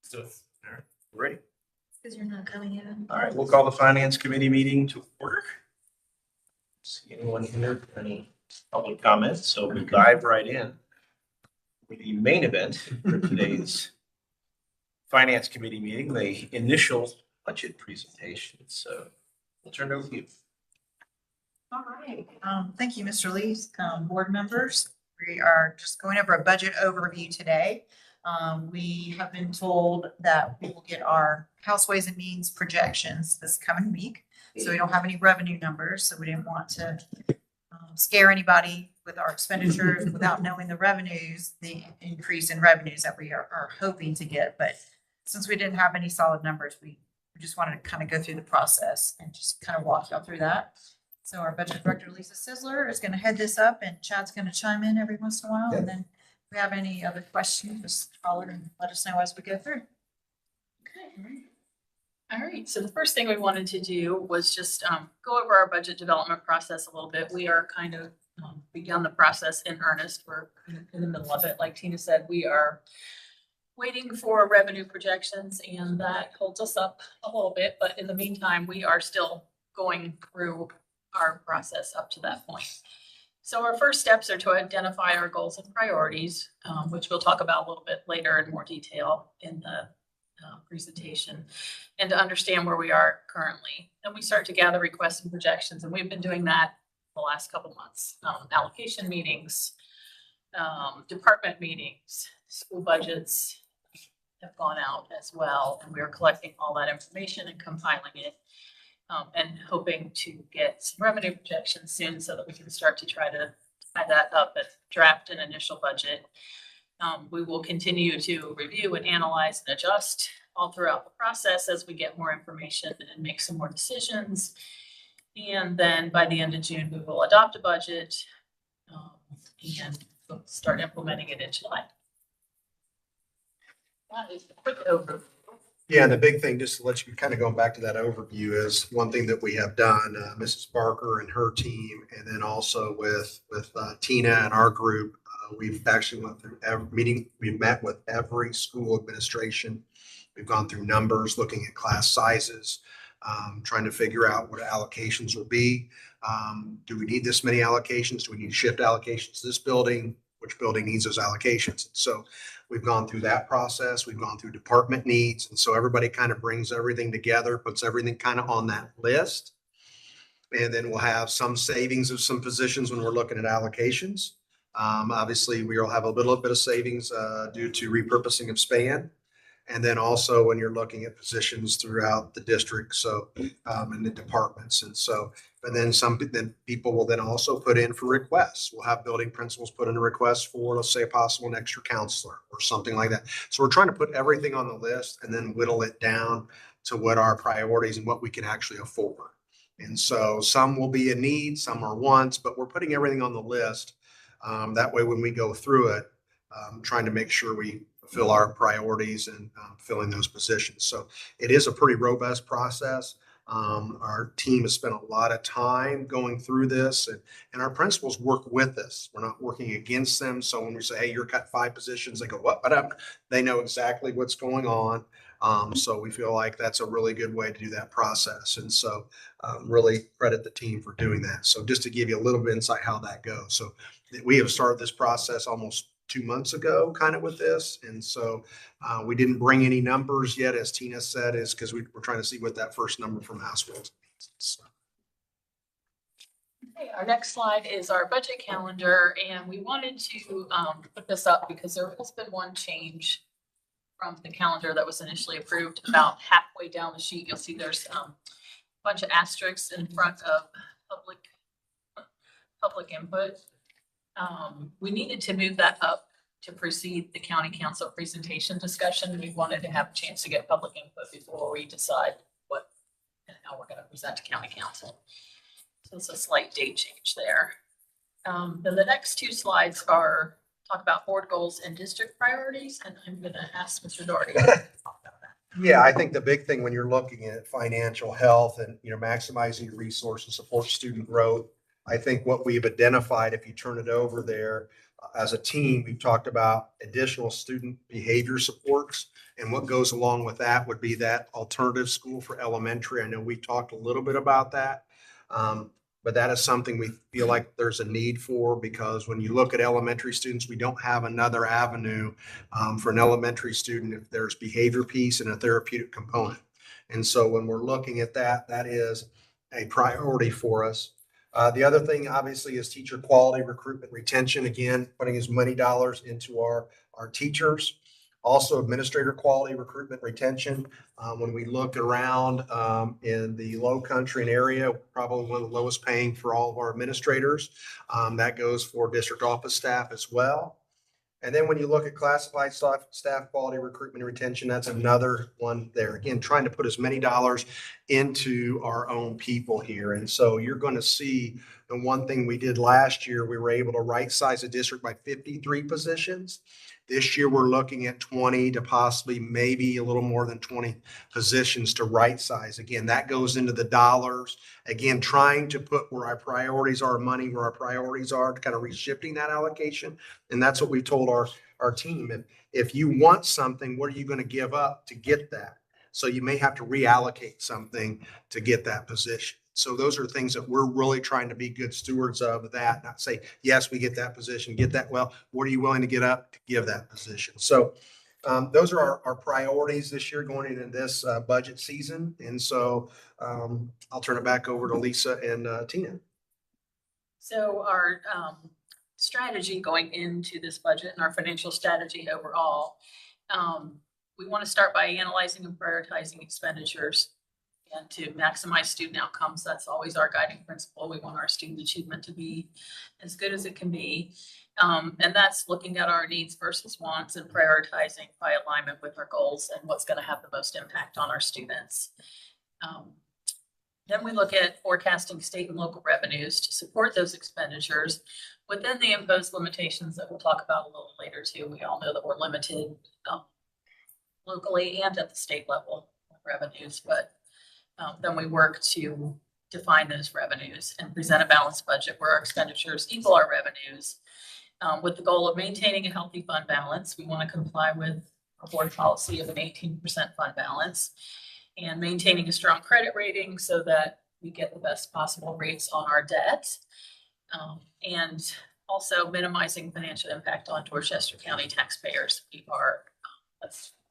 So, all right, ready? Because you're not coming in. All right, we'll call the finance committee meeting to order. See anyone here for any public comments? So we dive right in with the main event for today's finance committee meeting, the initial budget presentation. So we'll turn it over to you. All right. Thank you, Mr. Lee. Board members, we are just going over a budget overview today. We have been told that we will get our House Ways and Means projections this coming week. So we don't have any revenue numbers, so we didn't want to scare anybody with our expenditures without knowing the revenues, the increase in revenues that we are hoping to get. But since we didn't have any solid numbers, we just wanted to kind of go through the process and just kind of walk y'all through that. So our budget director, Lisa Sizzler, is going to head this up, and Chad's going to chime in every once in a while. And then if we have any other questions, just holler and let us know as we go through. Okay. All right. So the first thing we wanted to do was just go over our budget development process a little bit. We are kind of begun the process in earnest. We're in the middle of it. Like Tina said, we are waiting for revenue projections, and that holds us up a little bit. But in the meantime, we are still going through our process up to that point. So our first steps are to identify our goals and priorities, which we'll talk about a little bit later in more detail in the presentation, and to understand where we are currently. Then we start to gather requests and projections, and we've been doing that the last couple months. Allocation meetings, department meetings, school budgets have gone out as well, and we are collecting all that information and compiling it. And hoping to get some revenue projections soon so that we can start to try to tie that up and draft an initial budget. We will continue to review and analyze and adjust all throughout the process as we get more information and make some more decisions. And then by the end of June, we will adopt a budget and start implementing it in July. That is a quick overview. Yeah, and the big thing, just to let you kind of go back to that overview, is one thing that we have done, Mrs. Barker and her team, and then also with Tina and our group, we've actually went through every meeting. We've met with every school administration. We've gone through numbers, looking at class sizes, trying to figure out what allocations will be. Do we need this many allocations? Do we need to shift allocations to this building? Which building needs those allocations? So we've gone through that process. We've gone through department needs. And so everybody kind of brings everything together, puts everything kind of on that list. And then we'll have some savings of some positions when we're looking at allocations. Obviously, we'll have a little bit of savings due to repurposing of SPAN. And then also when you're looking at positions throughout the district, so in the departments. And so, and then people will then also put in for requests. We'll have building principals put in a request for, let's say, a possible an extra counselor or something like that. So we're trying to put everything on the list and then whittle it down to what our priorities and what we can actually afford. And so some will be a need, some are wants, but we're putting everything on the list. That way, when we go through it, trying to make sure we fulfill our priorities and filling those positions. So it is a pretty robust process. Our team has spent a lot of time going through this, and our principals work with us. We're not working against them. So when we say, hey, you're cut 5 positions, they go, what? They know exactly what's going on. So we feel like that's a really good way to do that process. And so really credit the team for doing that. So just to give you a little bit of insight how that goes. So we have started this process almost 2 months ago, kind of with this. And so we didn't bring any numbers yet, as Tina said, is because we're trying to see what that first number from House was. So. Okay, our next slide is our budget calendar, and we wanted to put this up because there has been one change from the calendar that was initially approved. About halfway down the sheet, you'll see there's a bunch of asterisks in front of public input. We needed to move that up to precede the county council presentation discussion. We wanted to have a chance to get public input before we decide what and how we're going to present to county council. So it's a slight date change there. Then the next 2 slides are talk about board goals and district priorities, and I'm going to ask Mr. Doherty to talk about that. Yeah, I think the big thing when you're looking at financial health and, maximizing your resources, support student growth, I think what we've identified, if you turn it over there, as a team, we've talked about additional student behavior supports. And what goes along with that would be that alternative school for elementary. I know we talked a little bit about that. But that is something we feel like there's a need for, because when you look at elementary students, we don't have another avenue for an elementary student if there's behavior piece and a therapeutic component. And so when we're looking at that, that is a priority for us. The other thing obviously is teacher quality, recruitment, retention. Again, putting as many dollars into our teachers. Also administrator quality, recruitment, retention. When we look around in the low country and area, probably one of the lowest paying for all of our administrators. That goes for district office staff as well. And then when you look at classified staff quality, recruitment, and retention, that's another one there. Again, trying to put as many dollars into our own people here. And so you're going to see the one thing we did last year, we were able to right size the district by 53 positions. This year, we're looking at 20 to possibly maybe a little more than 20 positions to right size. Again, that goes into the dollars. Again, trying to put where our priorities are, money where our priorities are, kind of reshifting that allocation. And that's what we told our team. If you want something, what are you going to give up to get that? So you may have to reallocate something to get that position. So those are things that we're really trying to be good stewards of that, not say, yes, we get that position, get that. Well, what are you willing to get up to give that position? So those are our priorities this year going into this budget season. And so I'll turn it back over to Lisa and Tina. So our strategy going into this budget and our financial strategy overall, we want to start by analyzing and prioritizing expenditures and to maximize student outcomes. That's always our guiding principle. We want our student achievement to be as good as it can be. And that's looking at our needs versus wants and prioritizing by alignment with our goals and what's going to have the most impact on our students. Then we look at forecasting state and local revenues to support those expenditures within the imposed limitations that we'll talk about a little later too. We all know that we're limited locally and at the state level of revenues, but then we work to define those revenues and present a balanced budget where our expenditures equal our revenues with the goal of maintaining a healthy fund balance. We want to comply with a board policy of an 18% fund balance and maintaining a strong credit rating so that we get the best possible rates on our debt, and also minimizing financial impact on Dorchester County taxpayers.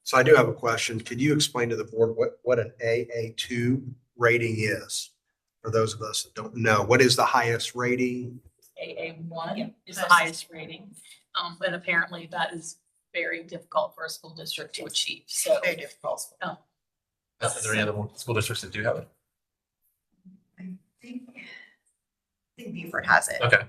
So I do have a question. Could you explain to the board what an AA2 rating is? For those of us that don't know, what is the highest rating? AA1 is the highest rating. And apparently that is very difficult for a school district to achieve. So Very difficult. Oh. Is there any other school districts that do have it? I think Beaufort has it. Okay.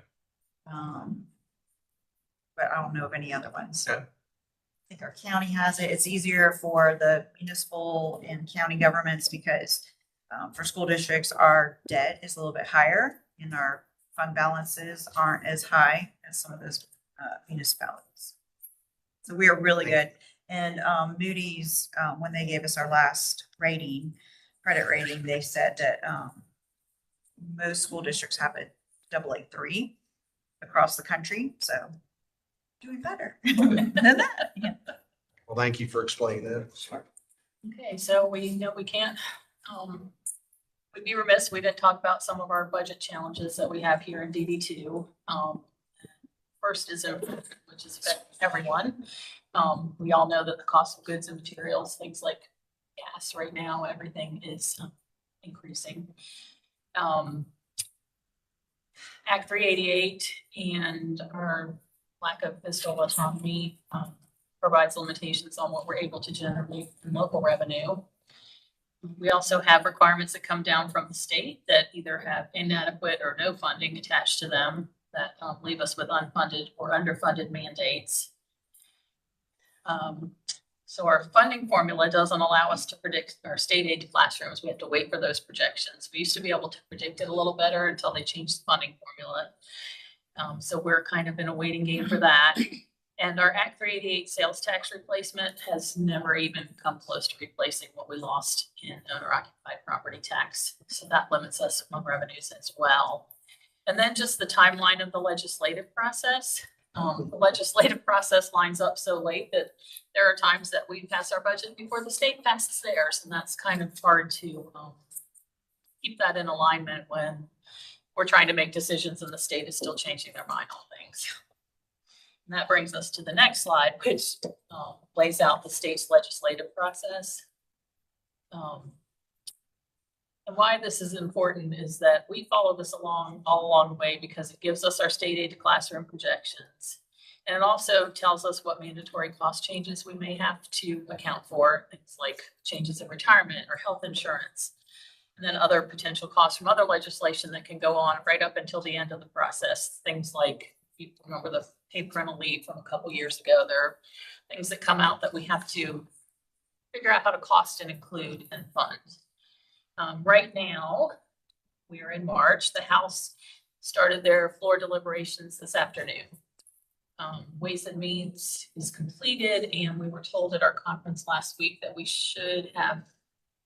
But I don't know of any other ones. Okay. I think our county has it. It's easier for the municipal and county governments because for school districts, our debt is a little bit higher and our fund balances aren't as high as some of those municipalities. So we are really good. And Moody's, when they gave us our last rating, credit rating, they said that most school districts have a AA3 across the country. So doing better than that. Yeah. Well, thank you for explaining that. Okay, so we know we can't, we'd be remiss, we didn't talk about some of our budget challenges that we have here in DD2. First is which is affecting everyone. We all know that the cost of goods and materials, things like gas right now, everything is increasing. Act 388 and our lack of fiscal autonomy provides limitations on what we're able to generate in local revenue. We also have requirements that come down from the state that either have inadequate or no funding attached to them that leave us with unfunded or underfunded mandates. So our funding formula doesn't allow us to predict our state aid to classrooms. We have to wait for those projections. We used to be able to predict it a little better until they changed the funding formula. So we're kind of in a waiting game for that. And our Act 388 sales tax replacement has never even come close to replacing what we lost in owner occupied property tax. So that limits us on revenues as well. And then just the timeline of the legislative process. The legislative process lines up so late that there are times that we pass our budget before the state passes theirs, and that's kind of hard to keep that in alignment when we're trying to make decisions and the state is still changing their mind on things. And that brings us to the next slide, which lays out the state's legislative process. And why this is important is that we follow this all along the way because it gives us our state aid to classroom projections. And it also tells us what mandatory cost changes we may have to account for, things like changes in retirement or health insurance, and then other potential costs from other legislation that can go on right up until the end of the process. Things like, you remember the paid parental leave from a couple years ago, there are things that come out that we have to figure out how to cost and include and fund. Right now, we are in March. The House started their floor deliberations this afternoon. Ways and Means is completed, and we were told at our conference last week that we should have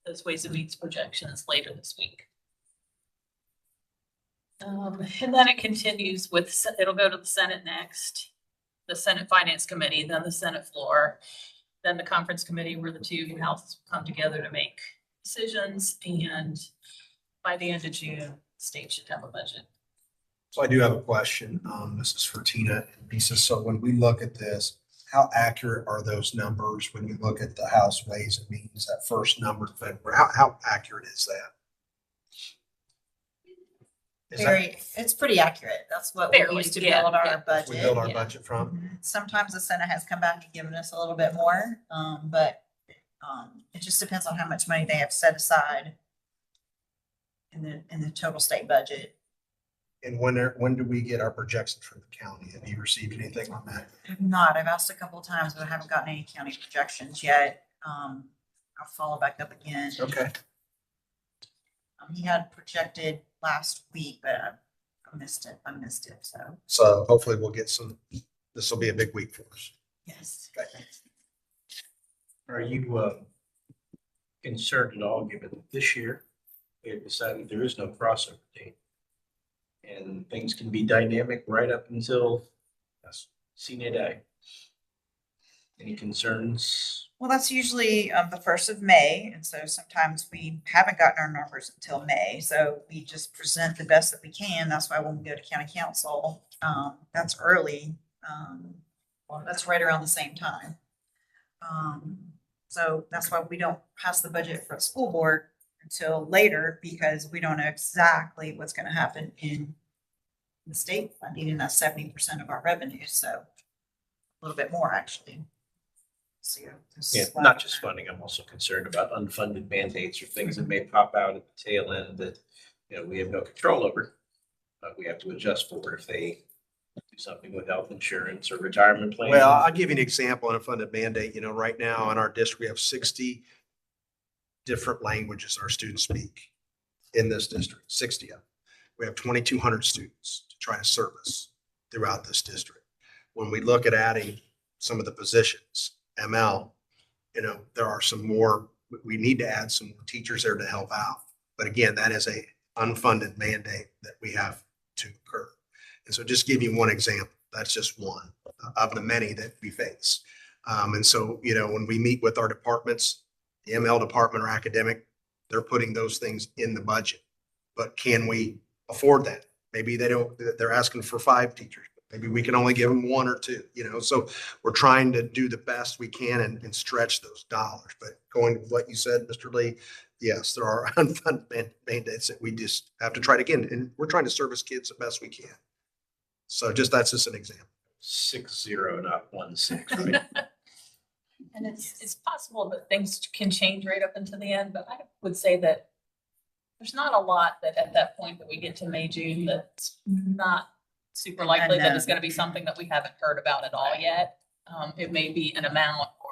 those Ways and Means projections later this week. And then it continues with, it'll go to the Senate next, the Senate Finance Committee, then the Senate floor, then the conference committee where the two houses come together to make decisions, and by the end of June, the state should have a budget. So I do have a question. This is for Tina and Lisa. So when we look at this, how accurate are those numbers when we look at the House Ways and Means, that first number in February? How accurate is that? It's pretty accurate. That's what we Fairly, used to yeah, build yeah. our budget. We build our Yeah. budget from? Mhm. Sometimes the Senate has come back and given us a little bit more, but it just depends on how much money they have set aside in the total state budget. And when do we get our projections from the county? Have you received anything on that? I've not, I've asked a couple of times, but I haven't gotten any county projections yet. I'll follow back up again. Okay. He had projected last week, but I missed it, so, So hopefully we'll get this will be a big week for us. yes. Are you concerned at all, given that this year we have decided there is no crossover date? And things can be dynamic right up until senior day. Any concerns? Well, that's usually the 1st of May, and so sometimes we haven't gotten our numbers until May, so we just present the best that we can. That's why when we go to county council, that's early. Well, that's right around the same time. So that's why we don't pass the budget for the school board until later, because we don't know exactly what's gonna happen in the state funding, and that's 70% of our revenue, so a little bit more actually. So, Yeah, not just funding. I'm also concerned about unfunded mandates or things that may pop out at the tail end that, we have no control over. But we have to adjust for if they do something with health insurance or retirement plans. Well, I'll give you an example on a funded mandate. Right now in our district, we have 60 different languages our students speak in this district, 60 of them. We have 2,200 students to try to service throughout this district. When we look at adding some of the positions, ML, there are some more, we need to add some more teachers there to help out. But again, that is a unfunded mandate that we have to occur. And so just give you one example, that's just one of the many that we face. And so, when we meet with our departments, the ML department or academic, they're putting those things in the budget. But can we afford that? Maybe they're asking for 5 teachers. Maybe we can only give them 1 or 2, so we're trying to do the best we can and stretch those dollars. But going to what you said, Mr. Lee, yes, there are unfunded mandates that we just have to try to get, and we're trying to service kids the best we can. So that's just an example. 6-0, not 1-6, right? And it's possible that things can change right up until the end, but I would say that there's not a lot that at that point that we get to May, June, that's not super likely that it's gonna be something that we haven't heard about at all yet. It may be an amount, or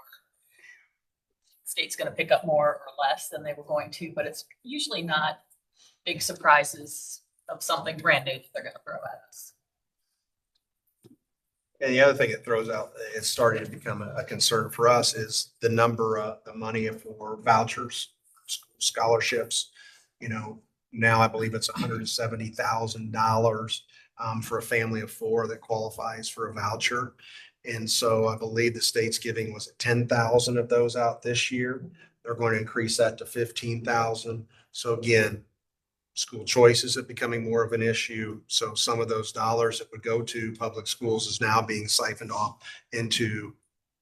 state's gonna pick up more or less than they were going to, but it's usually not big surprises of something brand new that they're gonna throw at us. And the other thing it throws out, it's starting to become a concern for us, is the number of the money for vouchers, scholarships. Now I believe it's $170,000 for a family of four that qualifies for a voucher. And so I believe the state's giving, was it 10,000 of those out this year? They're going to increase that to 15,000. So again, school choices are becoming more of an issue. So some of those dollars that would go to public schools is now being siphoned off into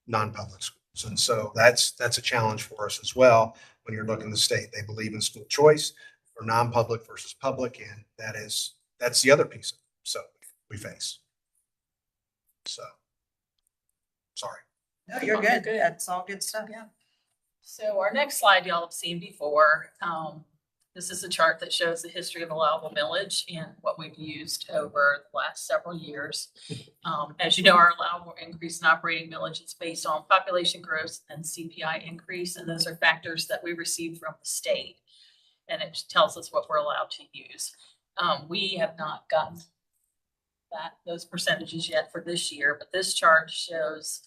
non-public schools. And so that's a challenge for us as well. When you're looking at the state, they believe in school choice or non-public versus public. And that's the other piece of it. So we face. So, sorry. No, you're Oh, you're good. good. That's all good stuff. Yeah. So our next slide y'all have seen before. This is a chart that shows the history of allowable millage and what we've used over the last several years. As you know, our allowable increase in operating millage is based on population growth and CPI increase, and those are factors that we receive from the state. And it tells us what we're allowed to use. We have not gotten those percentages yet for this year, but this chart shows,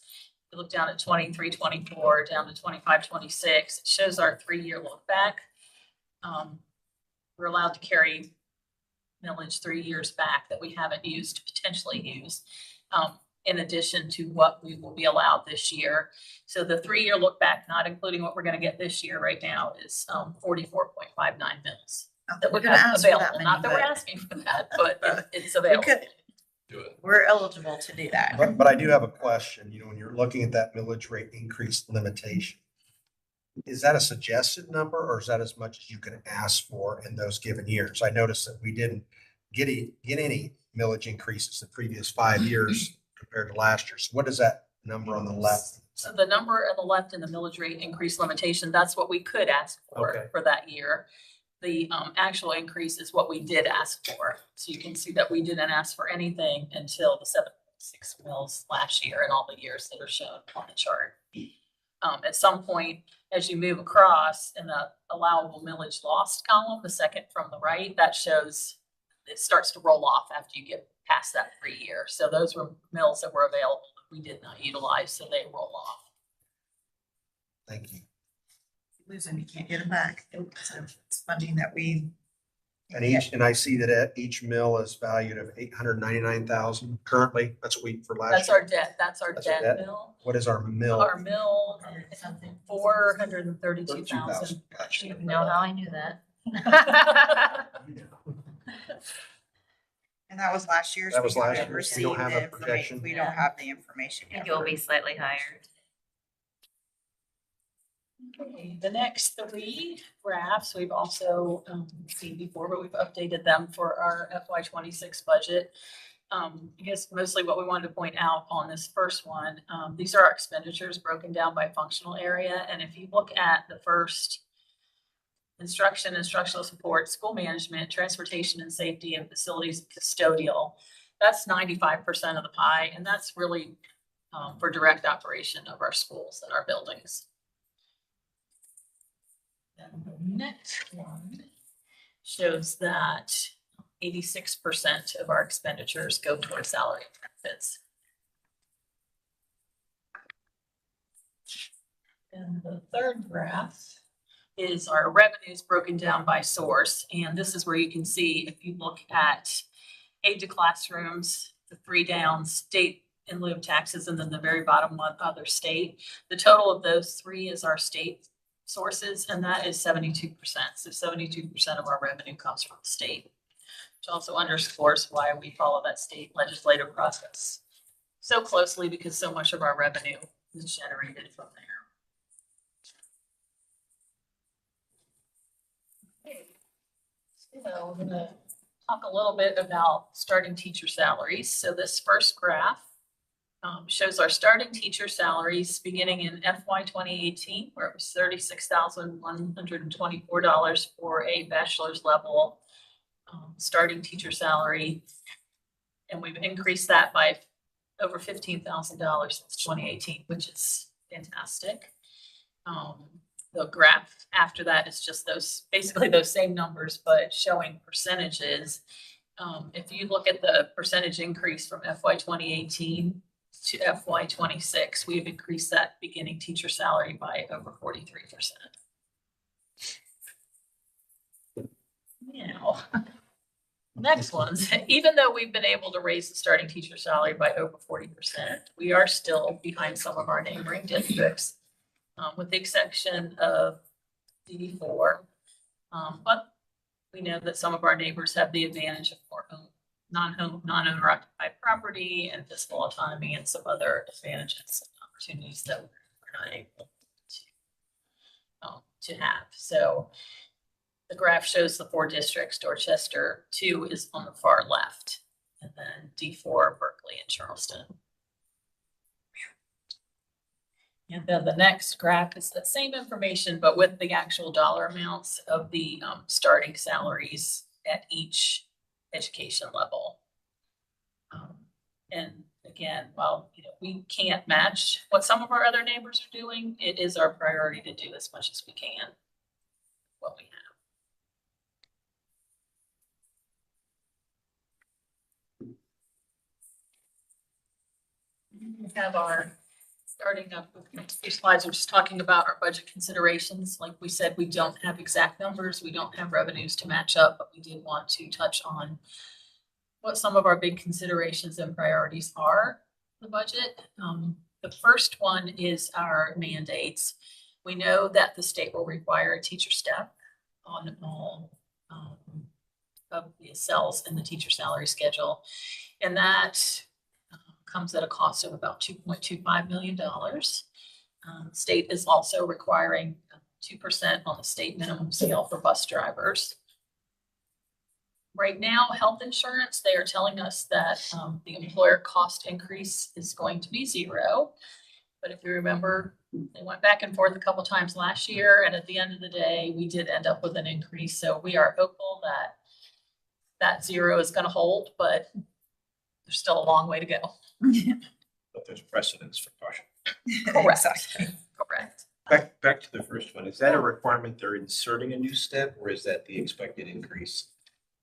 you look down at 23, 24, down to 25, 26, it shows our 3-year look back. We're allowed to carry millage 3 years back that we haven't used to potentially use, in addition to what we will be allowed this year. So the 3-year look back, not including what we're going to get this year right now, is 44.59 mils that we We're gonna have ask for that available. many, Not that we're but asking for that, but it's we available. could, Do it. we're eligible to do that. But I do have a question, when you're looking at that millage rate increase limitation, is that a suggested number or is that as much as you can ask for in those given years? I noticed that we didn't get any millage increases the previous 5 years compared to last year. So what is that number on the left? So the number on the left in the millage rate increase limitation, that's what we could ask Okay. for that year. The actual increase is what we did ask for. So you can see that we didn't ask for anything until the 7.6 mils last year and all the years that are shown on the chart. At some point, as you move across in the allowable millage lost column, the second from the right, that shows it starts to roll off after you get past that 3 year. So those were mills that were available that we did not utilize, so they roll off. Thank you. Lose them, you can't get them back. So it's funding that we. And I see that each mill is valued of 899,000 currently. That's what we, for last That's year. our debt. That's our That's our debt debt? mill. What is our mill? Our mill, 432,000. Gotcha. No, how I knew that. And that was last year's. That was We last haven't year's. We don't received have the a informa- projection. We don't have the information I think yet. it will be slightly higher. Okay, the next 3 graphs, we've also seen before, but we've updated them for our FY26 budget. I guess mostly what we wanted to point out on this first one, these are our expenditures broken down by functional area. And if you look at the first instruction, instructional support, school management, transportation and safety, and facilities custodial, that's 95% of the pie. And that's really for direct operation of our schools and our buildings. Then the next one shows that 86% of our expenditures go towards salary and benefits. And the third graph is our revenues broken down by source. And this is where you can see, if you look at aid to classrooms, the 3 down, state in lieu of taxes, and then the very bottom one, other state. The total of those 3 is our state sources, and that is 72%. So 72% of our revenue comes from the state, which also underscores why we follow that state legislative process so closely, because so much of our revenue is generated from there. Okay. So I'm gonna talk a little bit about starting teacher salaries. So this first graph shows our starting teacher salaries beginning in FY 2018, where it was $36,124 for a bachelor's level starting teacher salary. And we've increased that by over $15,000 since 2018, which is fantastic. The graph after that is just basically those same numbers, but showing percentages. If you look at the percentage increase from FY 2018 to FY 26, we've increased that beginning teacher salary by over 43%. Now, Next ones, even though we've been able to raise the starting teacher salary by over 40%, we are still behind some of our neighboring districts, with the exception of DD4. But we know that some of our neighbors have the advantage of more non-owner occupied property and fiscal autonomy and some other advantages and opportunities that we're not able to have. So the graph shows the 4 districts. Dorchester 2 is on the far left, and then D4, Berkeley, and Charleston. And then the next graph is the same information, but with the actual dollar amounts of the starting salaries at each education level. And again, while we can't match what some of our other neighbors are doing, it is our priority to do as much as we can what we have. We have our starting up with the next few slides, we're just talking about our budget considerations. Like we said, we don't have exact numbers, we don't have revenues to match up, but we did want to touch on what some of our big considerations and priorities are in the budget. The first one is our mandates. We know that the state will require a teacher step on all of the cells in the teacher salary schedule, and that comes at a cost of about $2.25 million. State is also requiring 2% on the state minimum scale for bus drivers. Right now, health insurance, they are telling us that the employer cost increase is going to be 0. But if you remember, they went back and forth a couple times last year, and at the end of the day, we did end up with an increase. So we are hopeful that that 0 is going to hold, but there's still a long way to go. But there's precedence for caution. Correct. Correct. Back to the first one. Is that a requirement they're inserting a new step, or is that the expected increase?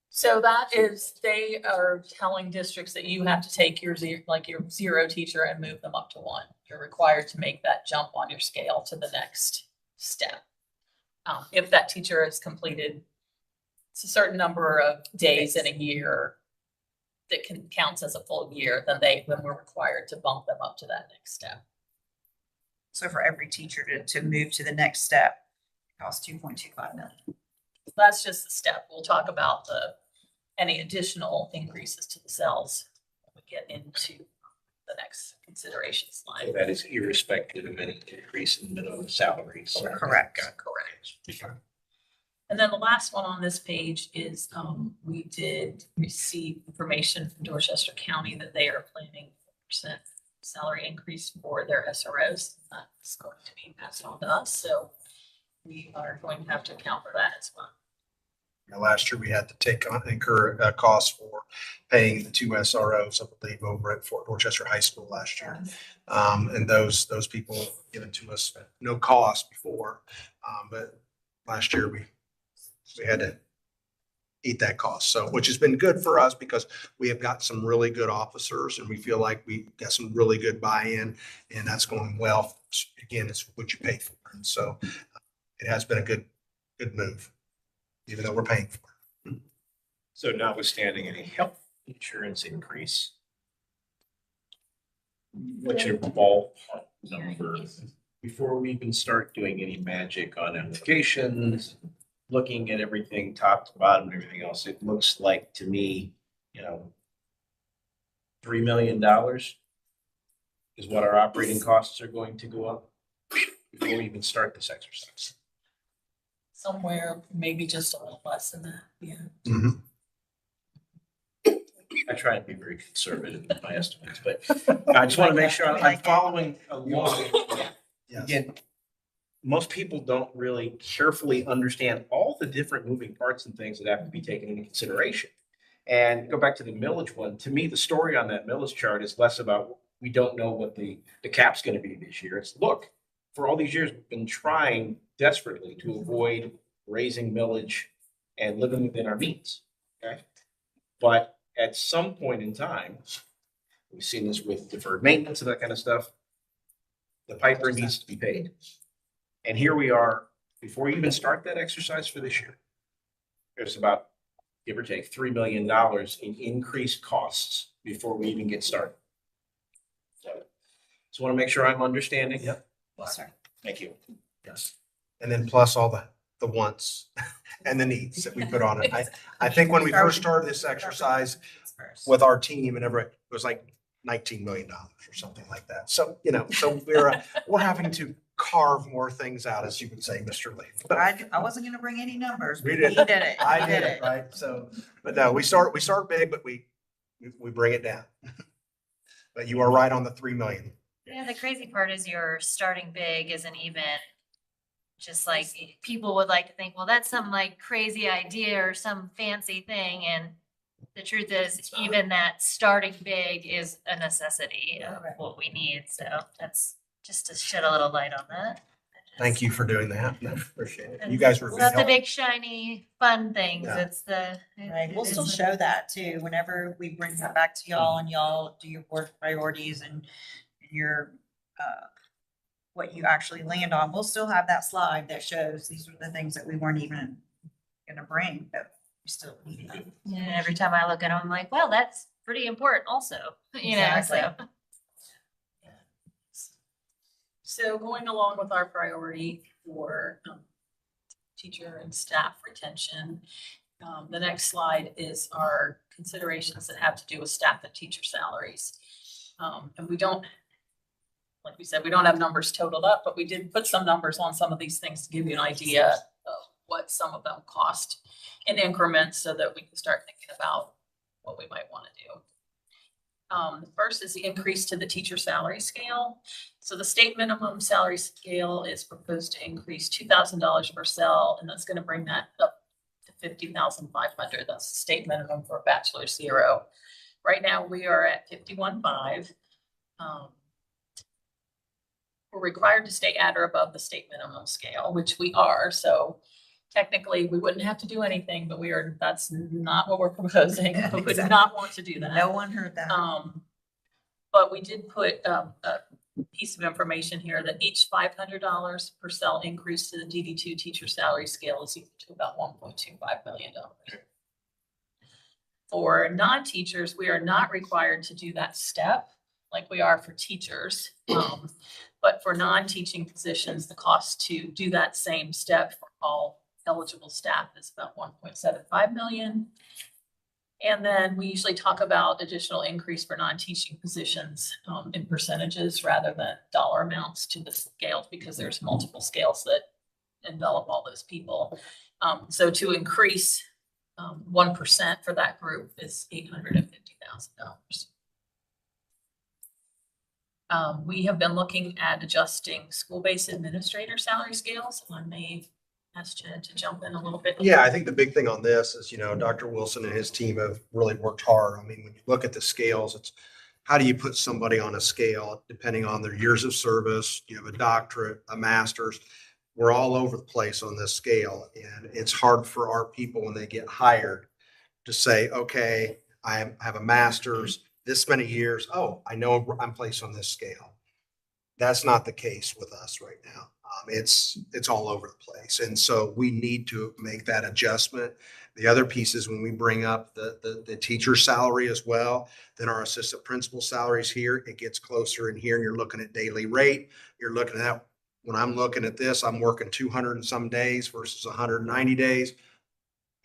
So that is, they are telling districts that you have to take your 0 teacher and move them up to 1. You're required to make that jump on your scale to the next step. If that teacher has completed a certain number of days in a year that counts as a full year, then we're required to bump them up to that next step. So for every teacher to move to the next step, it costs $2.25 million. That's just the step. We'll talk about any additional increases to the cells when we get into the next consideration So slide. that is irrespective of any increase in minimum salaries. Correct. Correct. And then the last one on this page is we did receive information from Dorchester County that they are planning 4% salary increase for their SROs. That's going to be passed on to us. So we are going to have to account for that as well. Last year, we had to incur costs for paying the 2 SROs, I believe, over at Fort Dorchester High School last year. And those people given to us at no cost before. But last year, we had to eat that cost. So, which has been good for us because we have got some really good officers and we feel like we got some really good buy-in, and that's going well. Again, it's what you pay for. And so it has been a good move, even though we're paying for it. So notwithstanding any health insurance increase, what's your ballpark number before we even start doing any magic on applications, looking at everything top to bottom and everything else? It looks like to me, $3 million is what our operating costs are going to go up before we even start this exercise. Somewhere, maybe just a little less than that, yeah. Mhm. I try and be very conservative in my estimates, but I just want to make sure I'm following along. Yes. Again, most people don't really carefully understand all the different moving parts and things that have to be taken into consideration. And go back to the millage one. To me, the story on that millage chart is less about we don't know what the cap's going to be this year. It's look, for all these years, we've been trying desperately to avoid raising millage and living within our means. Okay. But at some point in time, we've seen this with deferred maintenance and that kind of stuff, the piper needs to be paid. And here we are, before you even start that exercise for this year, there's about give or take, $3 million in increased costs before we even get started. So want to make sure I'm understanding. Yep. Yes, sir. Thank you. Yes. And then plus all the wants and the needs that we put on it. I think when we first started this exercise with our team and everything, it was like $19 million or something like that. So, so we're having to carve more things out, as you would say, Mr. Lee. But I wasn't gonna bring any numbers. We but did. he did it. I He did it, right? So, but no, we start big, but we bring it down. But you are right on the 3 million. Yeah, the crazy part is you're starting big isn't even just like, people would like to think, well, that's some like crazy idea or some fancy thing. And the truth is, even that starting big is a necessity of Correct. what we need. So that's just to shed a little light on that. Thank you for doing that. I appreciate it. You guys were. It's not the big shiny fun things. Yeah. It's the. Right, we'll it still is- show that too, whenever we bring that back to y'all and y'all do your board priorities and your, what you actually land on. We'll still have that slide that shows these are the things that we weren't even gonna bring, but we still need them. And every time I look at them, I'm like, well, that's pretty important also, Exactly. so. So going along with our priority for teacher and staff retention, the next slide is our considerations that have to do with staff and teacher salaries. And we don't, like we said, we don't have numbers totaled up, but we did put some numbers on some of these things to give you an idea of what some of them cost in increments so that we can start thinking about what we might want to do. The first is the increase to the teacher salary scale. So the state minimum salary scale is proposed to increase $2,000 per cell, and that's going to bring that up to $50,500. That's the state minimum for a bachelor zero. Right now, we are at 51.5. We're required to stay at or above the state minimum scale, which we are. So technically, we wouldn't have to do anything, but that's not what we're proposing. We would not want to do that. No one heard that. But we did put a piece of information here that each $500 per cell increase to the DD2 teacher salary scale is equal to about $1.25 million. For non-teachers, we are not required to do that step like we are for teachers. But for non-teaching positions, the cost to do that same step for all eligible staff is about 1.75 million. And then we usually talk about additional increase for non-teaching positions in percentages rather than dollar amounts to the scales, because there's multiple scales that envelop all those people. So to increase 1% for that group is $850,000. We have been looking at adjusting school-based administrator salary scales. I may ask Jed to jump in a little bit. Yeah, I think the big thing on this is, Dr. Wilson and his team have really worked hard. I mean, when you look at the scales, it's how do you put somebody on a scale depending on their years of service? You have a doctorate, a master's. We're all over the place on this scale, and it's hard for our people when they get hired to say, okay, I have a master's, this many years. Oh, I know I'm placed on this scale. That's not the case with us right now. It's all over the place. And so we need to make that adjustment. The other piece is when we bring up the teacher salary as well, then our assistant principal salaries here, it gets closer in here and you're looking at daily rate. You're looking at, when I'm looking at this, I'm working 200 and some days versus 190 days.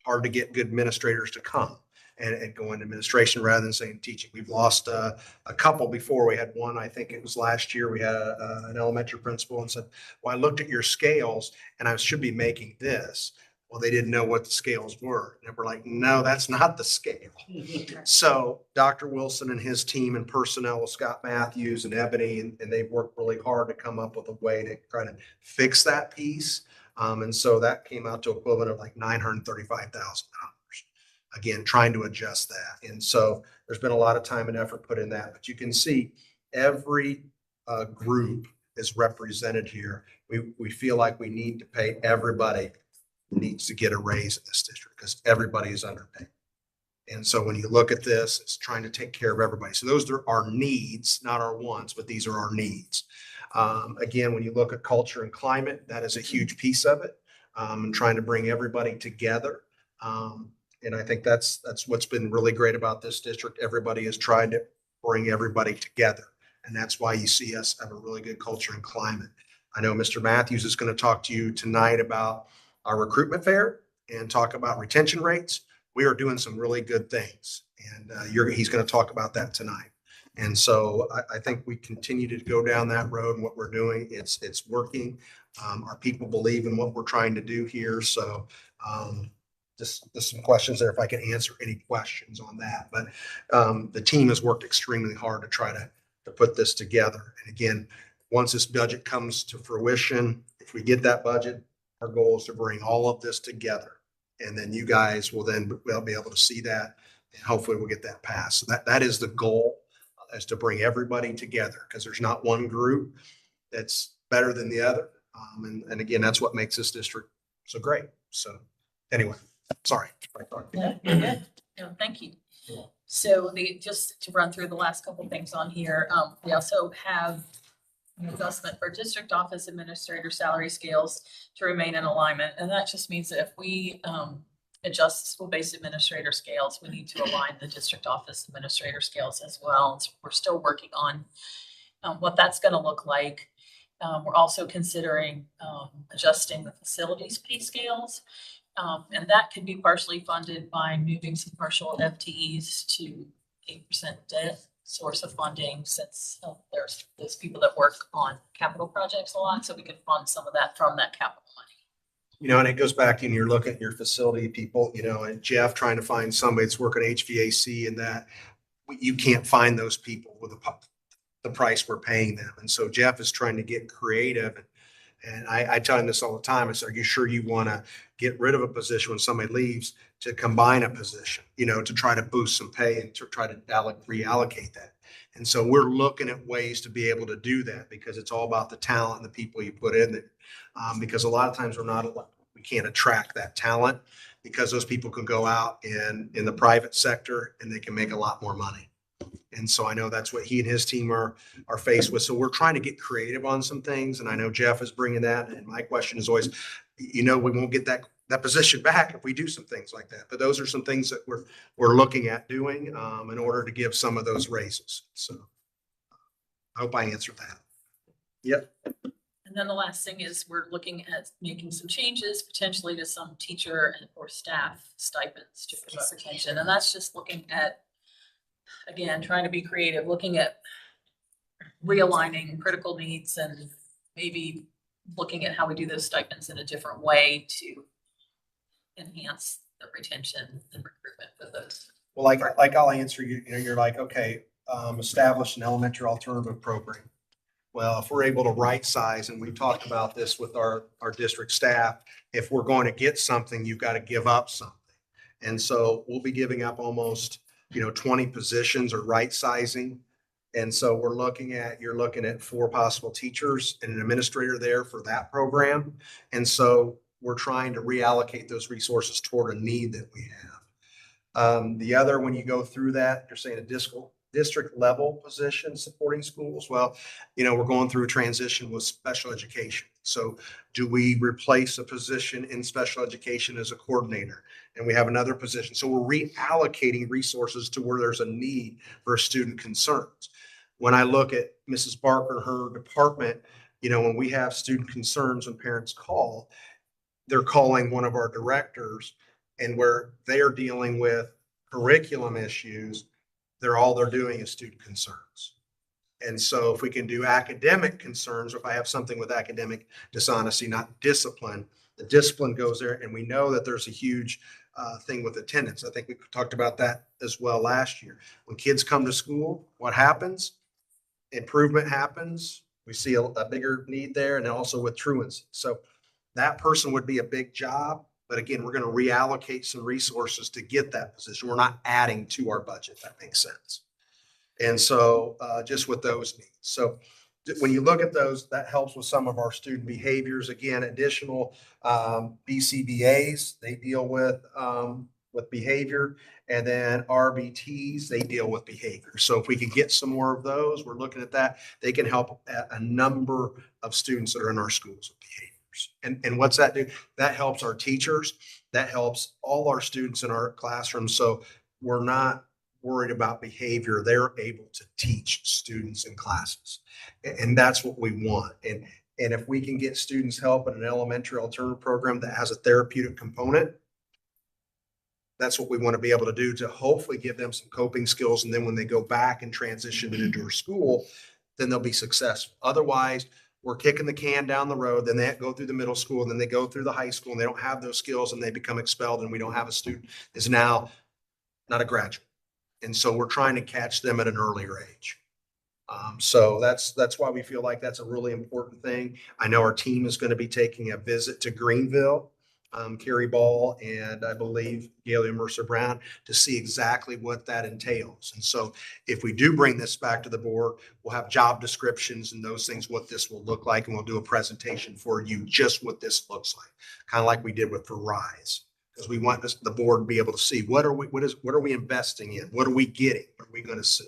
Hard to get good administrators to come and go into administration rather than saying teaching. We've lost a couple before. We had one, I think it was last year, we had an elementary principal and said, well, I looked at your scales and I should be making this. Well, they didn't know what the scales were. And we're like, no, that's not the scale. So Dr. Wilson and his team and personnel with Scott Matthews and Ebony, and they've worked really hard to come up with a way to try to fix that piece. And so that came out to equivalent of like $935,000. Again, trying to adjust that. And so there's been a lot of time and effort put in that, but you can see every group is represented here. We feel like we need to pay everybody needs to get a raise in this district because everybody is underpaid. And so when you look at this, it's trying to take care of everybody. So those are our needs, not our wants, but these are our needs. Again, when you look at culture and climate, that is a huge piece of it. And trying to bring everybody together. And I think that's what's been really great about this district. Everybody has tried to bring everybody together. And that's why you see us have a really good culture and climate. I know Mr. Matthews is going to talk to you tonight about our recruitment fair and talk about retention rates. We are doing some really good things, and he's going to talk about that tonight. And so I think we continue to go down that road and what we're doing. It's working. Our people believe in what we're trying to do here. So just some questions there if I can answer any questions on that. But the team has worked extremely hard to try to put this together. And again, once this budget comes to fruition, if we get that budget, our goal is to bring all of this together. And then you guys will then be able to see that, and hopefully we'll get that passed. So that is the goal, is to bring everybody together, because there's not one group that's better than the other. And again, that's what makes this district so great. So anyway, sorry. Yeah, you're good. No, thank you. So just to run through the last couple things on here, we also have an adjustment for district office administrator salary scales to remain in alignment. And that just means that if we adjust school-based administrator scales, we need to align the district office administrator scales as well. So we're still working on what that's going to look like. We're also considering adjusting the facilities pay scales. And that could be partially funded by moving some partial FTEs to 8% debt source of funding, since there's those people that work on capital projects a lot, so we can fund some of that from that capital money. You know, and it goes back to, you're looking at your facility people, you know, and Jeff trying to find somebody that's working HVAC, and that you can't find those people with the price we're paying them. And so Jeff is trying to get creative. And I tell him this all the time. I said, are you sure you want to get rid of a position when somebody leaves to combine a position, you know, to try to boost some pay and to try to reallocate that? And so we're looking at ways to be able to do that, because it's all about the talent and the people you put in there. Because a lot of times we can't attract that talent, because those people can go out in the private sector and they can make a lot more money. And so I know that's what he and his team are faced with. So we're trying to get creative on some things. And I know Jeff is bringing that. And my question is always, you know, we won't get that position back if we do some things like that. But those are some things that we're looking at doing in order to give some of those raises. So I hope I answered that. Yep. And then the last thing is we're looking at making some changes potentially to some teacher or staff stipends to promote retention. And that's just looking at, again, trying to be creative, looking at realigning critical needs and maybe looking at how we do those stipends in a different way to enhance the retention and recruitment for those. Well, like I'll answer you, you know, you're like, okay, establish an elementary alternative program. Well, if we're able to right size, and we talked about this with our district staff, if we're going to get something, you've got to give up something. And so we'll be giving up almost, 20 positions or right sizing. And so you're looking at 4 possible teachers and an administrator there for that program. And so we're trying to reallocate those resources toward a need that we have. The other, when you go through that, you're saying a district level position supporting schools. Well, we're going through a transition with special education. So do we replace a position in special education as a coordinator? And we have another position. So we're reallocating resources to where there's a need for student concerns. When I look at Mrs. Barker, her department, when we have student concerns and parents call, they're calling one of our directors, and where they are dealing with curriculum issues, all they're doing is student concerns. And so if we can do academic concerns, or if I have something with academic dishonesty, not discipline, the discipline goes there. And we know that there's a huge thing with attendance. I think we talked about that as well last year. When kids come to school, what happens? Improvement happens. We see a bigger need there, and also with truancy. So that person would be a big job. But again, we're going to reallocate some resources to get that position. We're not adding to our budget, if that makes sense. And so just with those needs. So when you look at those, that helps with some of our student behaviors. Again, additional BCBAs, they deal with behavior, and then RBTs, they deal with behavior. So if we can get some more of those, we're looking at that. They can help a number of students that are in our schools with behavior. And what's that do? That helps our teachers. That helps all our students in our classrooms. So we're not worried about behavior. They're able to teach students in classes. And that's what we want. And if we can get students help in an elementary alternative program that has a therapeutic component, that's what we want to be able to do to hopefully give them some coping skills. And then when they go back and transition into our school, then they'll be successful. Otherwise, we're kicking the can down the road, then they go through the middle school, and then they go through the high school, and they don't have those skills, and they become expelled, and we don't have a student is now not a graduate. And so we're trying to catch them at an earlier age. So that's why we feel like that's a really important thing. I know our team is going to be taking a visit to Greenville, Carrie Ball, and I believe Galia Mercer Brown to see exactly what that entails. And so if we do bring this back to the board, we'll have job descriptions and those things, what this will look like, and we'll do a presentation for you, just what this looks like, kind of like we did with Rise. Because we want the board to be able to see what are we investing in? What are we getting? What are we going to see?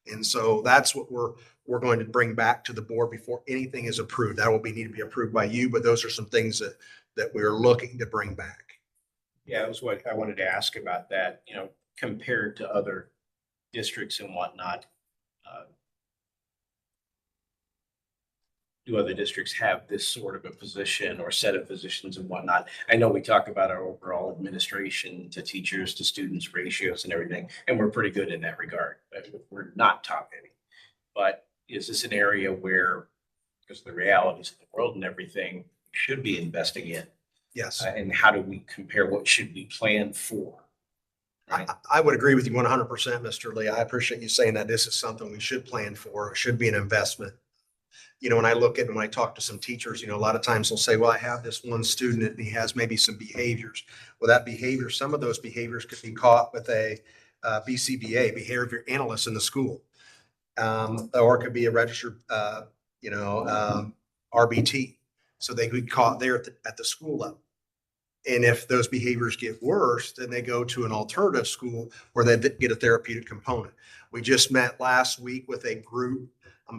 And so that's what we're going to bring back to the board before anything is approved. That will need to be approved by you, but those are some things that we're looking to bring back. Yeah, that was what I wanted to ask about that, compared to other districts and whatnot. Do other districts have this sort of a position or set of positions and whatnot? I know we talk about our overall administration to teachers to students ratios and everything, and we're pretty good in that regard. We're not top heavy. But is this an area where, because of the realities of the world and everything, we should be investing in? Yes. And how do we compare? What should we plan for? Right. I would agree with you 100%, Mr. Lee. I appreciate you saying that this is something we should plan for. It should be an investment. When I talk to some teachers, a lot of times they'll say, well, I have this one student and he has maybe some behaviors. Well, that behavior, some of those behaviors could be caught with a BCBA, behavior analyst in the school. Or it could be a registered, RBT. So they could be caught there at the school level. And if those behaviors get worse, then they go to an alternative school where they get a therapeutic component. We just met last week with a group. I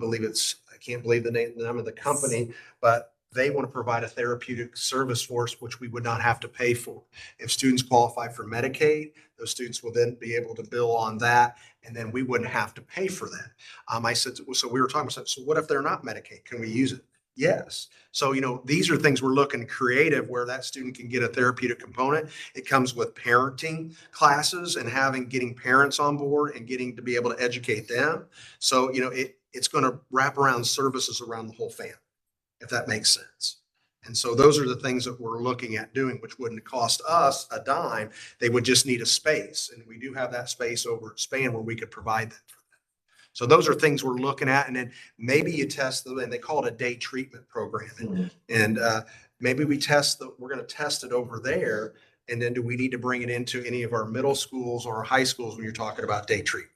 can't believe the name of the company, but they want to provide a therapeutic service for us, which we would not have to pay for. If students qualify for Medicaid, those students will then be able to bill on that, and then we wouldn't have to pay for that. I said, so we were talking about, so what if they're not Medicaid? Can we use it? Yes. So, these are things we're looking creative where that student can get a therapeutic component. It comes with parenting classes and getting parents on board and getting to be able to educate them. So, it's going to wrap around services around the whole family, if that makes sense. And so those are the things that we're looking at doing, which wouldn't cost us a dime. They would just need a space. And we do have that space over at Span where we could provide that for them. So those are things we're looking at. And then maybe you test them, and they call it a day treatment program. And maybe we're going to test it over there. And then do we need to bring it into any of our middle schools or high schools when you're talking about day treatment?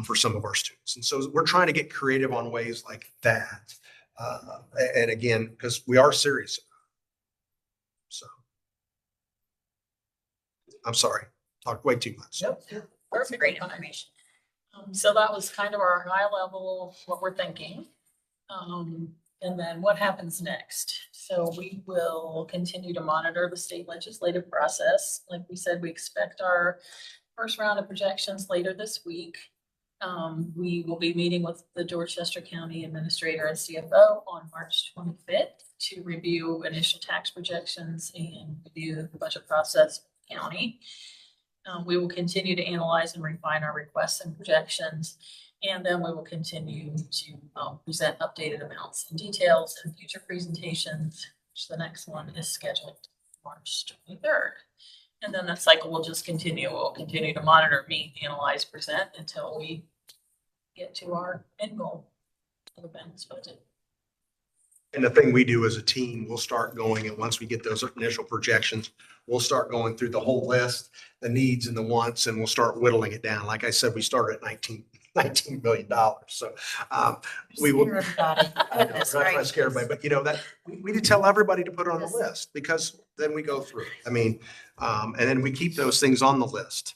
For some of our students. And so we're trying to get creative on ways like that. And again, because we are serious. So I'm sorry, talked way too much. Yep. Perfect. Great information. So that was kind of our high level, what we're thinking. And then what happens next? So we will continue to monitor the state legislative process. Like we said, we expect our first round of projections later this week. We will be meeting with the Dorchester County Administrator and CFO on March 25th to review initial tax projections and review the budget process for the county. We will continue to analyze and refine our requests and projections, and then we will continue to present updated amounts and details in future presentations, which the next one is scheduled March 23rd. And then that cycle will just continue. We'll continue to monitor, meet, analyze, present until we get to our end goal of the balanced budget. And the thing we do as a team, we'll start going, and once we get those initial projections, we'll start going through the whole list, the needs and the wants, and we'll start whittling it down. Like I said, we started at 19 $19 million. So we Scare will. everybody. I know, we're not Goodness trying to gracious. scare everybody, but you know that we need to tell everybody to put it on the Yes. list because then we go through. I mean, and then we keep those things on the list,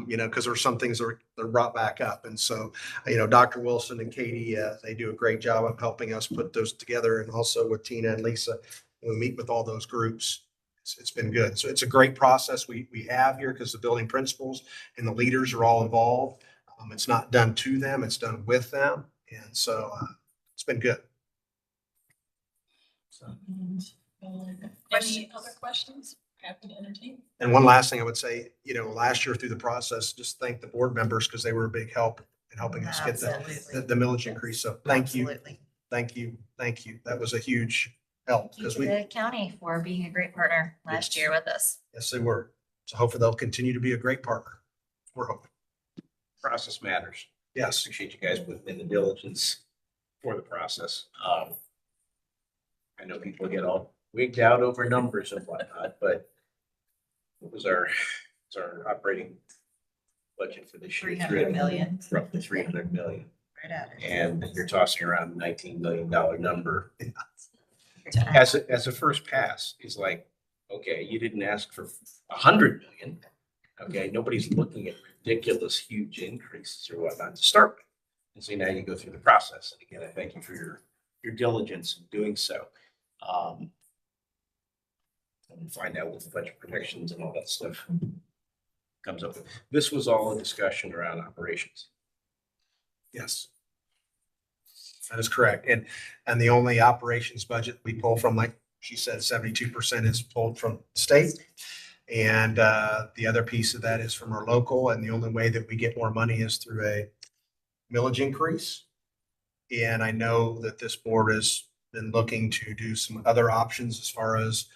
you know, because there's some things that are brought back up. And so, you know, Dr. Wilson and Katie, they do a great job of helping us put those together, and also with Tina and Lisa, we meet with all those groups. It's been good. So it's a great process we have here because the building principals and the leaders are all involved. It's not done to them, it's done with them. And so it's been good. So. Any other questions? Happy to entertain. And one last thing I would say, you know, last year through the process, just thank the board members because they were a big help in helping us get Absolutely. the millage increase. So thank you, Absolutely. thank you, thank you. That was a huge help Thank you because to we, the county for being a great partner last Yes. year with us. yes, they were. So hopefully they'll continue to be a great partner. We're hoping. Process matters. Yes. Appreciate you guys putting in the diligence for the process. I know people get all wigged out over numbers and whatnot, but what was our operating budget for this year? 300 million. Roughly 300 million. Right at it. And you're tossing around a $19 million number. To add. As a first pass, is like, okay, you didn't ask for 100 million. Okay, nobody's looking at ridiculous, huge increases or whatnot to start with. And so now you go through the process. And again, I thank you for your diligence in doing so. And find out what the budget projections and all that stuff comes up with. This was all a discussion around operations. Yes. That is correct. And the only operations budget we pull from, like she said, 72% is pulled from the state. And the other piece of that is from our local. And the only way that we get more money is through a millage increase. And I know that this board has been looking to do some other options as far as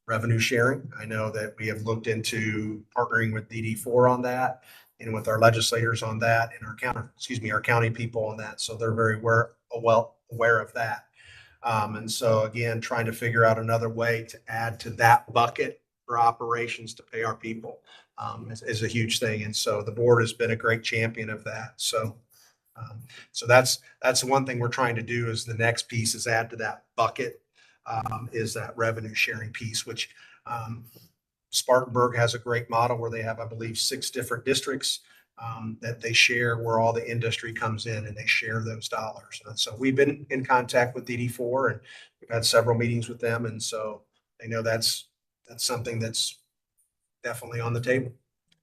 revenue sharing. I know that we have looked into partnering with DD4 on that and with our legislators on that and our county people on that. So they're very well aware of that. And so again, trying to figure out another way to add to that bucket for operations to pay our people is a huge thing. And so the board has been a great champion of that. So that's the one thing we're trying to do is the next piece is add to that bucket is that revenue sharing piece, which Spartanburg has a great model where they have, I believe, 6 different districts that they share where all the industry comes in and they share those dollars. And so we've been in contact with DD4 and we've had several meetings with them. And so they know that's something that's definitely on the table.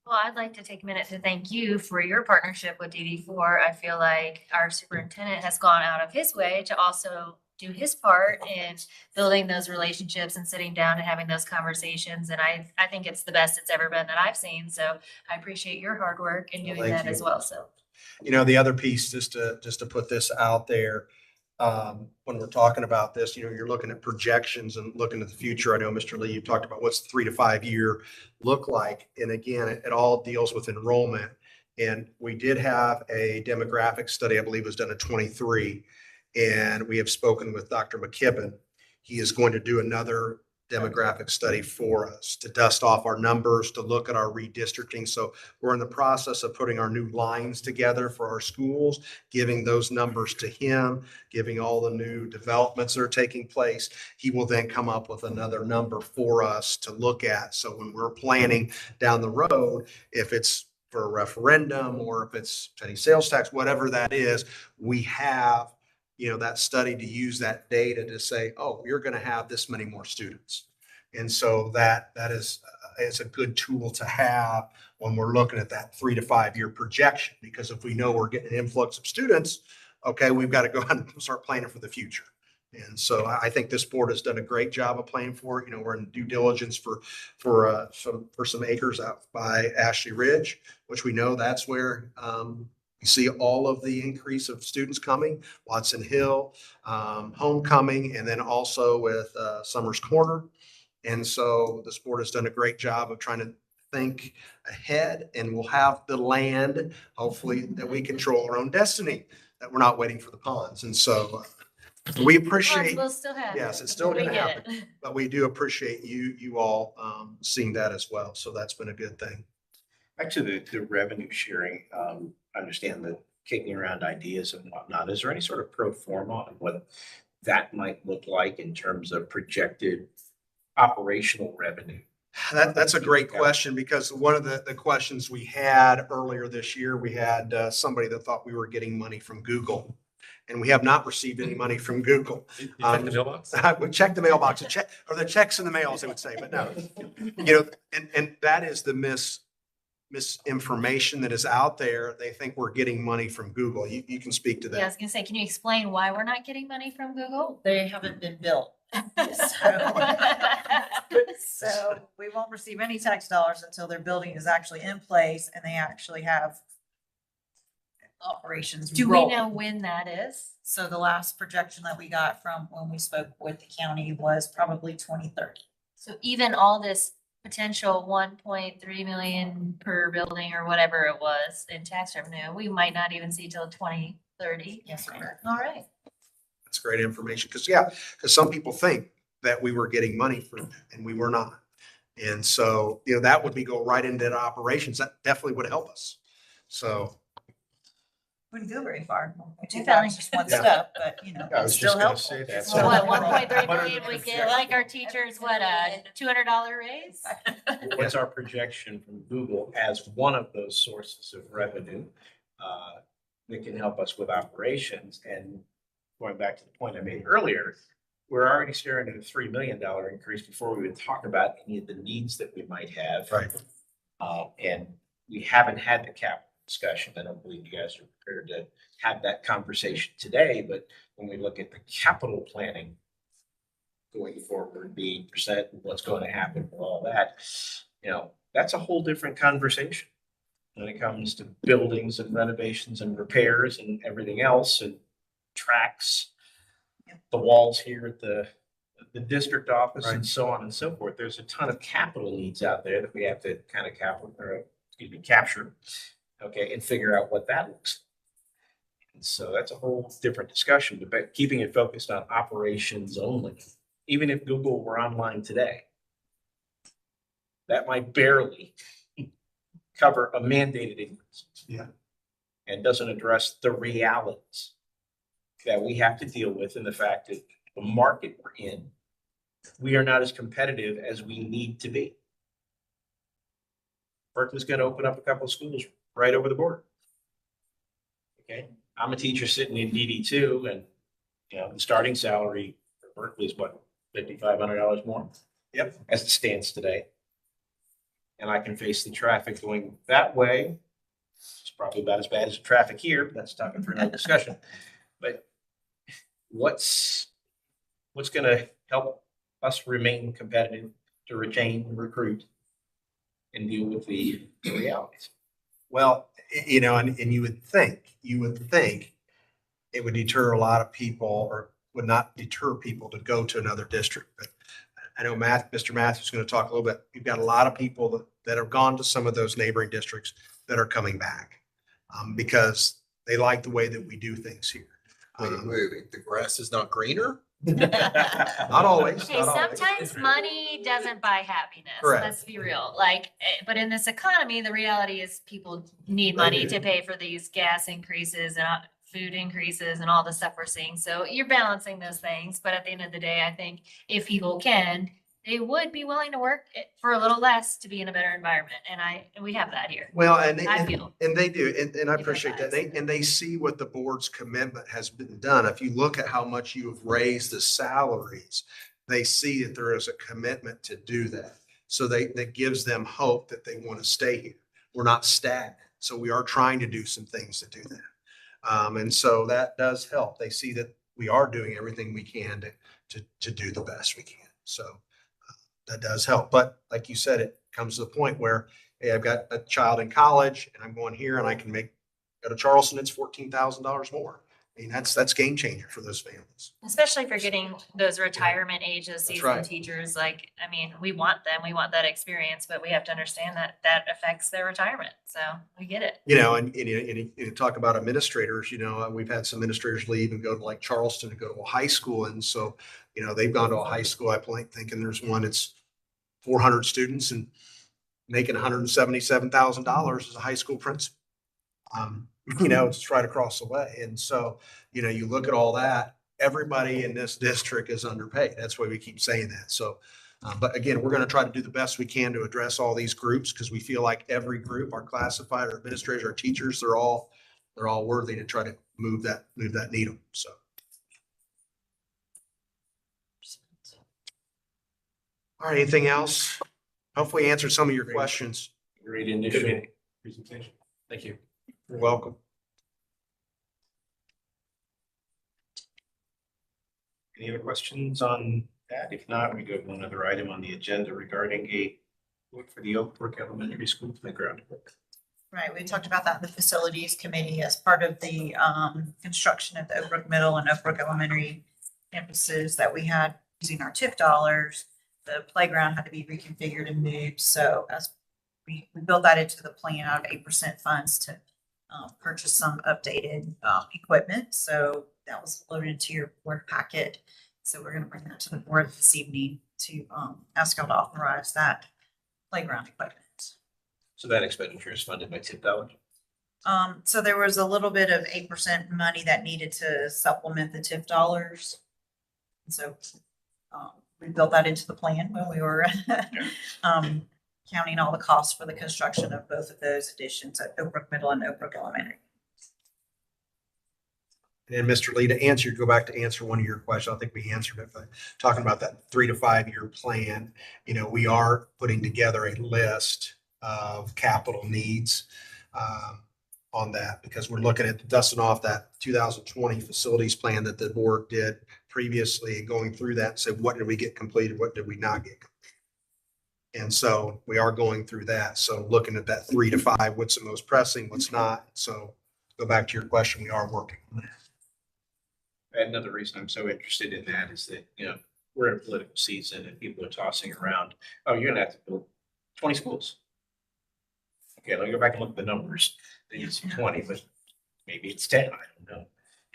Well, I'd like to take a minute to thank you for your partnership with DD4. I feel like our superintendent has gone out of his way to also do his part in building those relationships and sitting down and having those conversations. And I think it's the best it's ever been that I've seen. So I appreciate your hard work in Well, doing thank that as you. well. So You know, the other piece, just to put this out there, when we're talking about this, you know, you're looking at projections and looking at the future. I know, Mr. Lee, you talked about what's 3 to 5 year look like. And again, it all deals with enrollment. And we did have a demographic study, I believe was done in 23. And we have spoken with Dr. McKibben. He is going to do another demographic study for us to dust off our numbers, to look at our redistricting. So we're in the process of putting our new lines together for our schools, giving those numbers to him, giving all the new developments that are taking place. He will then come up with another number for us to look at. So when we're planning down the road, if it's for a referendum or if it's any sales tax, whatever that is, we have that study to use that data to say, oh, you're going to have this many more students. And so that is a good tool to have when we're looking at that 3 to 5 year projection, because if we know we're getting an influx of students, okay, we've got to go ahead and start planning for the future. And so I think this board has done a great job of planning for it. We're in due diligence for some acres out by Ashley Ridge, which we know that's where, we see all of the increase of students coming, Watson Hill, Homecoming, and then also with Summers Corner. And so this board has done a great job of trying to think ahead, and we'll have the land, hopefully, that we control our own destiny, that we're not waiting for the ponds. And so we appreciate, we'll still have. yes, it's still We going to get happen, it. but we do appreciate you all seeing that as well. So that's been a good thing. Back to the revenue sharing, understand the kicking around ideas and whatnot. Is there any sort of pro forma on what that might look like in terms of projected operational revenue? That's a great question, because one of the questions we had earlier this year, we had somebody that thought we were getting money from Google. And we have not received any money from Google. You check the mailbox? We checked the mailbox, or the checks in the mail, as they would say, but no. And that is the misinformation that is out there. They think we're getting money from Google. You can speak to Yeah, I was that. gonna say, can you explain why we're not getting money from Google? They haven't been built. So we won't receive any tax dollars until their building is actually in place and they actually have operations. Do we rolling. know when that is? So the last projection that we got from when we spoke with the county was probably 2030. So even all this potential 1.3 million per building or whatever it was in tax revenue, we might not even see till 2030. Yes, ma'am. All right. That's great information. Because some people think that we were getting money from it, and we were not. And so, that would go right into the operations. That definitely would help us. So, Wouldn't go very far. We took Definitely. that just one Yeah. step, but I it's was still just gonna helpful. say that. So what, 1.3 What are million, the we get like our teachers, what, a $200 raise? What's our projection from Google as one of those sources of revenue that can help us with operations? And going back to the point I made earlier, we're already staring at a $3 million increase before we even talk about any of the needs that we might have. right. And we haven't had the capital discussion. I don't believe you guys are prepared to have that conversation today, but when we look at the capital planning going forward, the 8% and what's going to happen with all that, that's a whole different conversation when it comes to buildings and renovations and repairs and everything else, and tracks, the walls here at the district office and so on and so forth. There's a ton of capital needs out there that we have to kind of capture, okay, and figure out what that looks like. And so that's a whole different discussion, but keeping it focused on operations only. Even if Google were online today, that might barely cover a mandated increase. Yeah. And doesn't address the realities that we have to deal with, and the fact that the market we're in, we are not as competitive as we need to be. Berkeley's going to open up a couple of schools right over the border. Okay, I'm a teacher sitting in DD2, and the starting salary for Berkeley is what, $5,500 more. Yep. As it stands today. And I can face the traffic going that way. It's probably about as bad as the traffic here, but that's a topic for another discussion. But what's going to help us remain competitive, to retain and recruit and deal with the realities? Well, and you would think it would deter a lot of people, or would not deter people to go to another district. But I know Mr. Matthews is going to talk a little bit. We've got a lot of people that have gone to some of those neighboring districts that are coming back because they like the way that we do things here. Wait, the grass is not greener? Not always. Okay, not always. sometimes money doesn't buy happiness. Correct. Let's be real. But in this economy, the reality is people need money to pay for these gas increases and food increases and all the stuff we're seeing. So you're balancing those things. But at the end of the day, I think if people can, they would be willing to work for a little less to be in a better environment. And we have that here. Well, I and feel. they do, and I If appreciate that. that They see what the board's commitment has been done. If you look at how much you have raised the salaries, they see that there is a commitment to do that. So that gives them hope that they want to stay here. We're not stagnant. So we are trying to do some things to do that. And so that does help. They see that we are doing everything we can to do the best we can. So that does help. But like you said, it comes to the point where, hey, I've got a child in college and I'm going here and I can go to Charleston, it's $14,000 more. I mean, that's game changer for those families. Especially for getting those retirement ages, That's seasoned right. teachers, we want them, we want that experience, but we have to understand that that affects their retirement. So we get it. And you talk about administrators, we've had some administrators leave and go to like Charleston to go to a high school. And so, they've gone to a high school, I think, and there's one that's 400 students and making $177,000 as a high school principal. it's right across the way. And so, you look at all that, everybody in this district is underpaid. That's why we keep saying that. So, but again, we're going to try to do the best we can to address all these groups because we feel like every group, our classified, our administrators, our teachers, they're all worthy to try to move that needle. So. All right, anything else? Hopefully answered some of your questions. Great initial Presentation. Thank you. You're welcome. Any other questions on that? If not, we go to another item on the agenda regarding a look for the Oak Brook Elementary School playground. Right, we talked about that in the facilities committee as part of the construction of the Oak Brook Middle and Oak Brook Elementary campuses that we had using our TIF dollars. The playground had to be reconfigured and moved, so as we built that into the plan out of 8% funds to purchase some updated equipment. So that was loaded into your board packet. So we're gonna bring that to the board this evening to ask y'all to authorize that playground equipment. So that expenditure is funded by TIP dollars. So there was a little bit of 8% money that needed to supplement the TIF dollars. And so we built that into the plan when we were counting all the costs for the construction of both of those additions at Oak Brook Middle and Oak Brook Elementary. And Mr. Lee, go back to answer one of your questions. I think we answered it, but talking about that 3 to 5 year plan, we are putting together a list of capital needs on that because we're looking at dusting off that 2020 facilities plan that the board did previously and going through that and say, what did we get completed? What did we not get completed? And so we are going through that. So looking at that 3 to 5, what's the most pressing, what's not. So go back to your question. We are working on that. Another reason I'm so interested in that is that, we're in a political season and people are tossing around, oh, you're gonna have to build 20 schools. Okay, let me go back and look at the numbers. They use 20, but maybe it's 10, I don't know.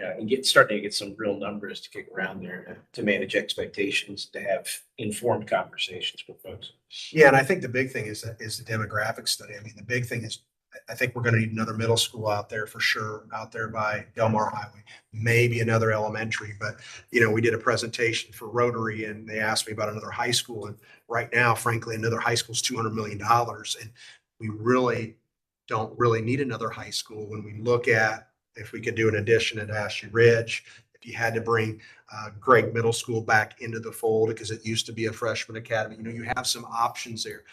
Yeah, and starting to get some real numbers to kick around there to manage expectations, to have informed conversations with folks. Yeah, and I think the big thing is the demographic study. I mean, the big thing is I think we're going to need another middle school out there for sure, out there by Delmar Highway, maybe another elementary. But, we did a presentation for Rotary and they asked me about another high school. And right now, frankly, another high school is $200 million. And we really don't really need another high school when we look at if we could do an addition at Ashley Ridge, if you had to bring Gregg Middle School back into the fold because it used to be a freshman academy, you have some options there.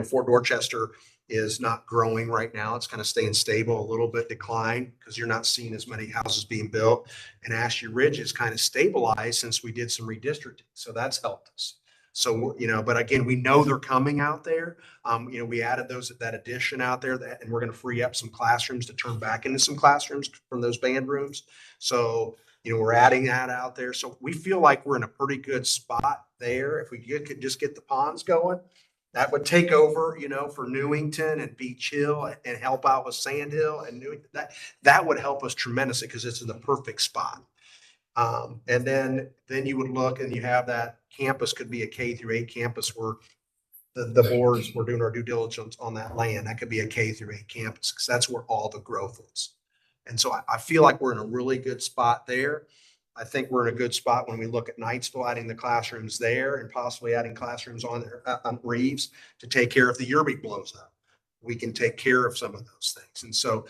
Fort Dorchester is not growing right now. It's kind of staying stable, a little bit decline because you're not seeing as many houses being built. And Ashley Ridge is kind of stabilized since we did some redistricting. So that's helped us. So, but again, we know they're coming out there. We added that addition out there and we're going to free up some classrooms to turn back into some classrooms from those band rooms. So, we're adding that out there. So we feel like we're in a pretty good spot there. If we could just get the ponds going, that would take over, for Newington and Beach Hill and help out with Sand Hill and Newington. That would help us tremendously because it's in the perfect spot. And then you would look and you have that campus could be a K-8 campus where the boards, we're doing our due diligence on that land. That could be a K-8 campus because that's where all the growth is. And so I feel like we're in a really good spot there. I think we're in a good spot when we look at Knightsville, adding the classrooms there and possibly adding classrooms on Reeves to take care if the Yerby blows up. We can take care of some of those things. And so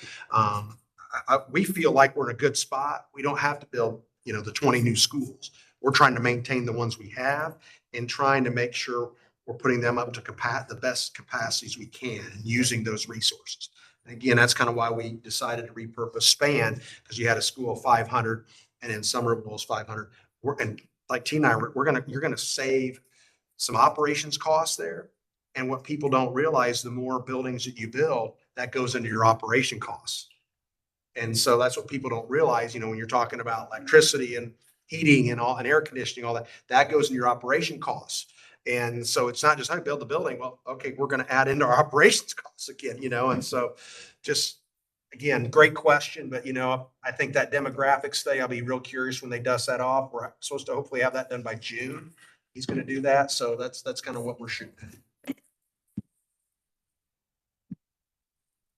we feel like we're in a good spot. We don't have to build, the 20 new schools. We're trying to maintain the ones we have and trying to make sure we're putting them up to the best capacities we can and using those resources. And again, that's kind of why we decided to repurpose Span because you had a school of 500 and then Somerville is 500. And like Tina and I, you're going to save some operations costs there. And what people don't realize, the more buildings that you build, that goes into your operation costs. And so that's what people don't realize, when you're talking about electricity and heating and air conditioning, all that goes in your operation costs. And so it's not just how to build the building. Well, okay, we're going to add into our operations costs again, and so just, again, great question. But, I think that demographic study, I'll be real curious when they dust that off. We're supposed to hopefully have that done by June. He's going to do that. So that's kind of what we're shooting at.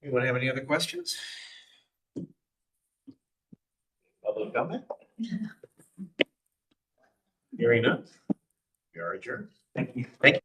Anyone have any other questions? Public comment? Hearing none. We are adjourned. Thank you. Thank you.